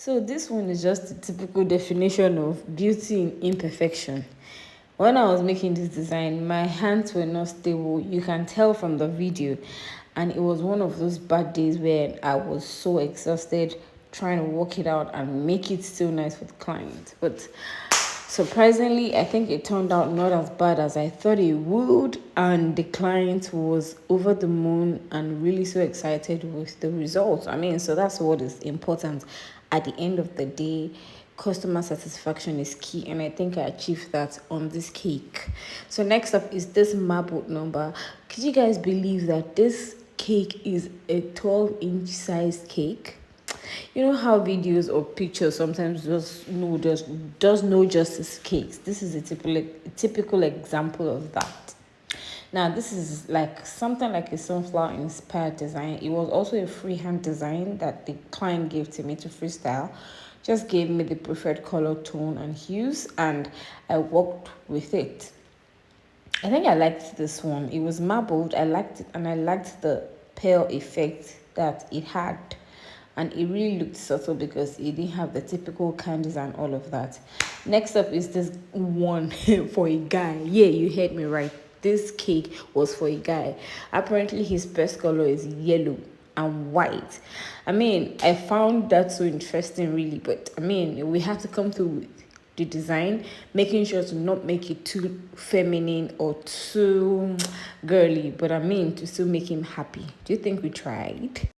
So this one is just the typical definition of beauty in imperfection. When I was making this design, my hands were not stable. You can tell from the video. And it was one of those bad days where I was so exhausted trying to work it out and make it still nice for the client. But surprisingly, I think it turned out not as bad as I thought it would, and the client was over the moon and really so excited with the results. I mean, so that's what is important. At the end of the day, customer satisfaction is key, and I think I achieved that on this cake. So next up is this marbled number. Could you guys believe that this cake is a 12-inch size cake? You know how videos or pictures sometimes does no justice cakes. This is a typical example of that. Now this is like something like a sunflower inspired design. It was also a freehand design that the client gave to me to freestyle. Just gave me the preferred color tone and hues, and I worked with it. I think I liked this one. It was marbled. I liked it, and I liked the pale effect that it had. And it really looked subtle because it didn't have the typical candies and all of that. Next up is this one for a guy. Yeah, you heard me right. This cake was for a guy. Apparently, his best color is yellow and white. I mean, I found that so interesting, really. But I mean, we had to come to the design, making sure to not make it too feminine or too girly. But I mean, to still make him happy. Do you think we tried?